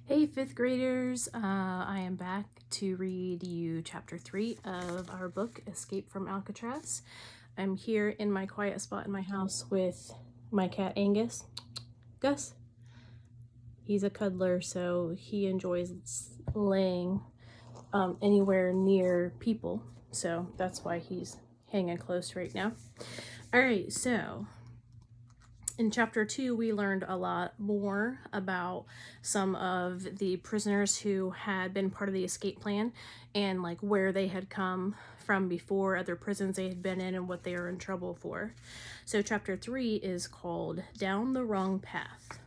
Hey, fifth graders, I am back to read you chapter 3 of our book, Escape from Alcatraz. I'm here in my quiet spot in my house with my cat Angus. Gus, he's a cuddler, so he enjoys laying anywhere near people, so that's why he's hanging close right now. All right, so in chapter 2, we learned a lot more about some of the prisoners who had been part of the escape plan and like where they had come from before, other prisons they had been in, and what they were in trouble for. So chapter 3 is called Down the Wrong Path.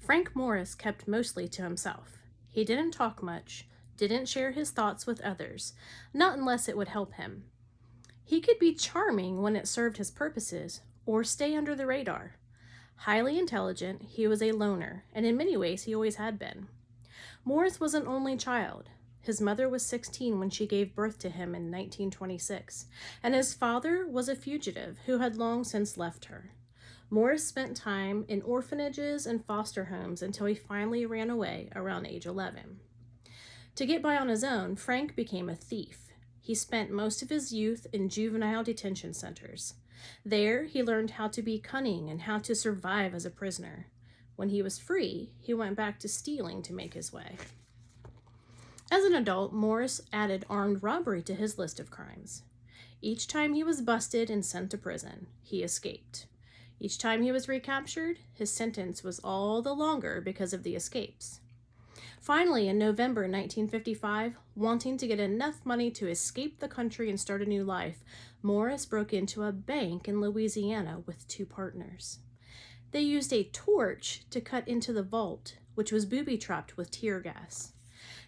Frank Morris kept mostly to himself. He didn't talk much, didn't share his thoughts with others, not unless it would help him. He could be charming when it served his purposes, or stay under the radar. Highly intelligent, he was a loner, and in many ways he always had been. Morris was an only child. His mother was 16 when she gave birth to him in 1926, and his father was a fugitive who had long since left her. Morris spent time in orphanages and foster homes until he finally ran away around age 11. To get by on his own, Frank became a thief. He spent most of his youth in juvenile detention centers. There, he learned how to be cunning and how to survive as a prisoner. When he was free, he went back to stealing to make his way. As an adult, Morris added armed robbery to his list of crimes. Each time he was busted and sent to prison, he escaped. Each time he was recaptured, his sentence was all the longer because of the escapes. Finally, in November 1955, wanting to get enough money to escape the country and start a new life, Morris broke into a bank in Louisiana with 2 partners. They used a torch to cut into the vault, which was booby-trapped with tear gas.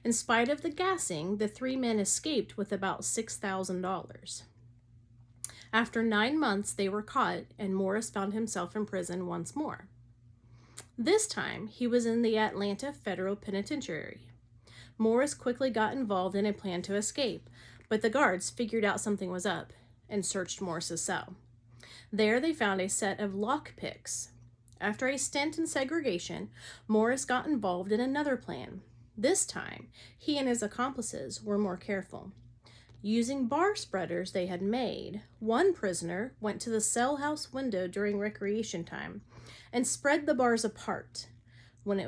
In spite of the gassing, the 3 men escaped with about $6,000. After 9 months, they were caught, and Morris found himself in prison once more. This time, he was in the Atlanta Federal Penitentiary. Morris quickly got involved in a plan to escape, but the guards figured out something was up and searched Morris's cell. There they found a set of lockpicks. After a stint in segregation, Morris got involved in another plan. This time, he and his accomplices were more careful. Using bar spreaders they had made, one prisoner went to the cell house window during recreation time and spread the bars apart. When it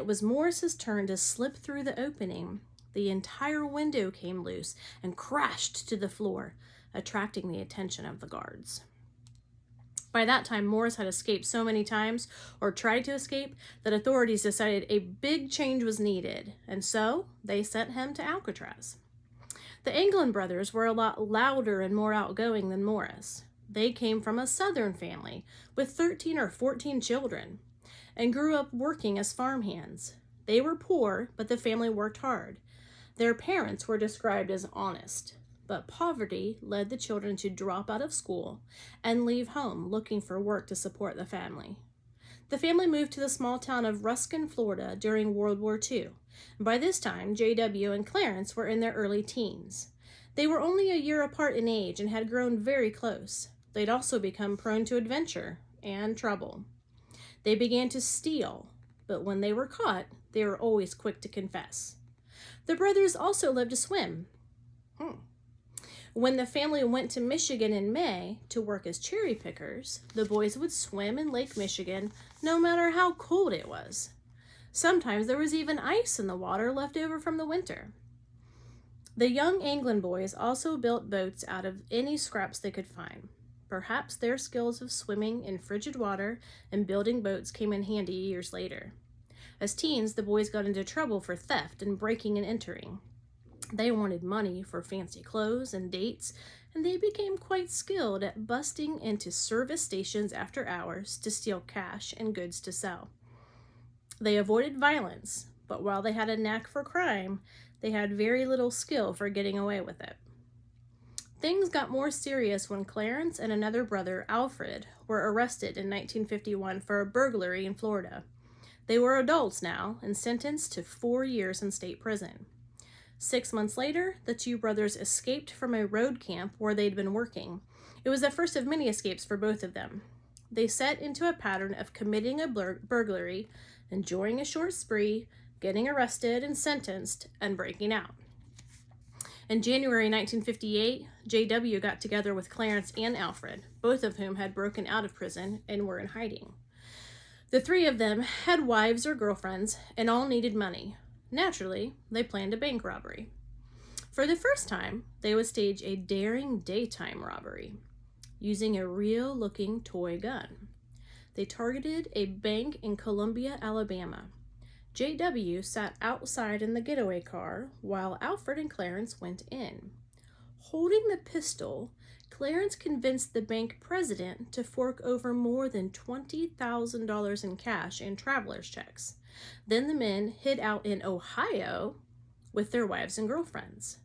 was Morris's turn to slip through the opening, the entire window came loose and crashed to the floor, attracting the attention of the guards. By that time, Morris had escaped so many times, or tried to escape, that authorities decided a big change was needed, and so they sent him to Alcatraz. The Anglin brothers were a lot louder and more outgoing than Morris. They came from a southern family with 13 or 14 children and grew up working as farmhands. They were poor, but the family worked hard. Their parents were described as honest, but poverty led the children to drop out of school and leave home looking for work to support the family. The family moved to the small town of Ruskin, Florida during World War II. By this time, J.W. and Clarence were in their early teens. They were only a year apart in age and had grown very close. They'd also become prone to adventure and trouble. They began to steal, but when they were caught, they were always quick to confess. The brothers also loved to swim. When the family went to Michigan in May to work as cherry pickers, the boys would swim in Lake Michigan no matter how cold it was. Sometimes there was even ice in the water left over from the winter. The young Anglin boys also built boats out of any scraps they could find. Perhaps their skills of swimming in frigid water and building boats came in handy years later. As teens, the boys got into trouble for theft and breaking and entering. They wanted money for fancy clothes and dates, and they became quite skilled at busting into service stations after hours to steal cash and goods to sell. They avoided violence, but while they had a knack for crime, they had very little skill for getting away with it. Things got more serious when Clarence and another brother, Alfred, were arrested in 1951 for a burglary in Florida. They were adults now and sentenced to 4 years in state prison. 6 months later, the 2 brothers escaped from a road camp where they'd been working. It was the first of many escapes for both of them. they set into a pattern of committing a burglary, enjoying a short spree, getting arrested and sentenced, and breaking out. In January 1958, J.W. got together with Clarence and Alfred, both of whom had broken out of prison and were in hiding. The three of them had wives or girlfriends and all needed money. Naturally, they planned a bank robbery. For the first time, they would stage a daring daytime robbery using a real-looking toy gun. They targeted a bank in Columbia, Alabama. J.W. sat outside in the getaway car while Alfred and Clarence went in. Holding the pistol, Clarence convinced the bank president to fork over more than $20,000 in cash and traveler's checks. Then the men hid out in Ohio with their wives and girlfriends.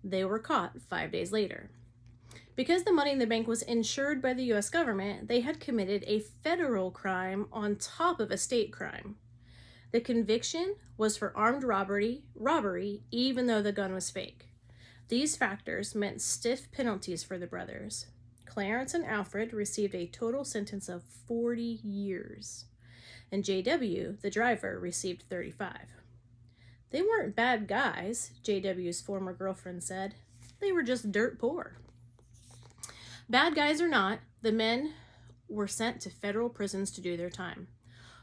They were caught 5 days later. Because the money in the bank was insured by the U.S. government, they had committed a federal crime on top of a state crime. The conviction was for armed robbery, even though the gun was fake. These factors meant stiff penalties for the brothers. Clarence and Alfred received a total sentence of 40 years, and J.W., the driver, received 35. They weren't bad guys, J.W.'s former girlfriend said. They were just dirt poor. Bad guys or not, the men were sent to federal prisons to do their time.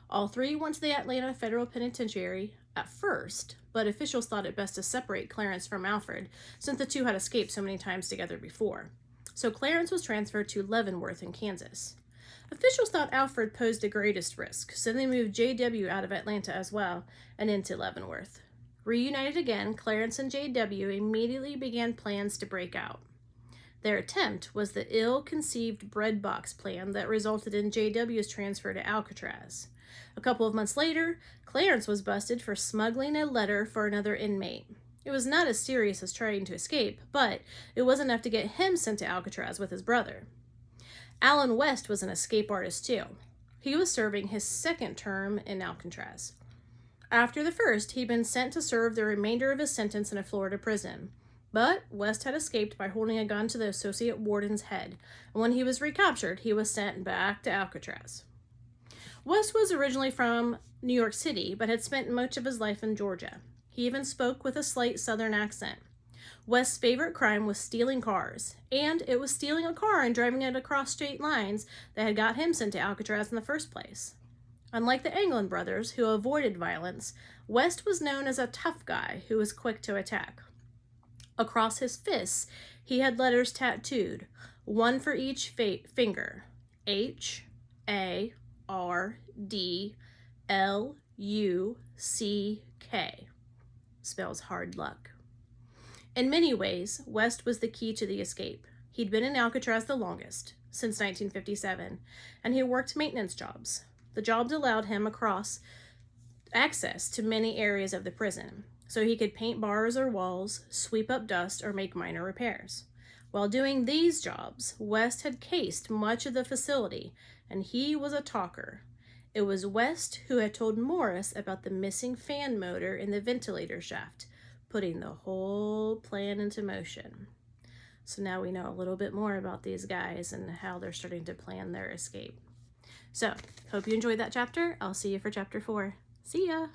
All three went to the Atlanta Federal Penitentiary at first, but officials thought it best to separate Clarence from Alfred since the two had escaped so many times together before. So Clarence was transferred to Leavenworth in Kansas. Officials thought Alfred posed the greatest risk, so they moved J.W. out of Atlanta as well and into Leavenworth. Reunited again, Clarence and J.W. immediately began plans to break out. Their attempt was the ill-conceived bread box plan that resulted in J.W.'s transfer to Alcatraz. A couple of months later, Clarence was busted for smuggling a letter for another inmate. It was not as serious as trying to escape, but it was enough to get him sent to Alcatraz with his brother. Alan West was an escape artist too. He was serving his second term in Alcatraz. After the first, he'd been sent to serve the remainder of his sentence in a Florida prison. But West had escaped by holding a gun to the associate warden's head, and when he was recaptured, he was sent back to Alcatraz. West was originally from New York City, but had spent much of his life in Georgia. He even spoke with a slight southern accent. West's favorite crime was stealing cars, and it was stealing a car and driving it across state lines that had got him sent to Alcatraz in the first place. Unlike the Anglin brothers, who avoided violence, West was known as a tough guy who was quick to attack. Across his fists, he had letters tattooed, one for each finger, HARDLUCK. Spells hard luck. In many ways, West was the key to the escape. He'd been in Alcatraz the longest, since 1957, and he worked maintenance jobs. The jobs allowed him access to many areas of the prison, so he could paint bars or walls, sweep up dust, or make minor repairs. While doing these jobs, West had cased much of the facility, and he was a talker. It was West who had told Morris about the missing fan motor in the ventilator shaft, putting the whole plan into motion. So now we know a little bit more about these guys and how they're starting to plan their escape. So, hope you enjoyed that chapter. I'll see you for chapter 4. See ya!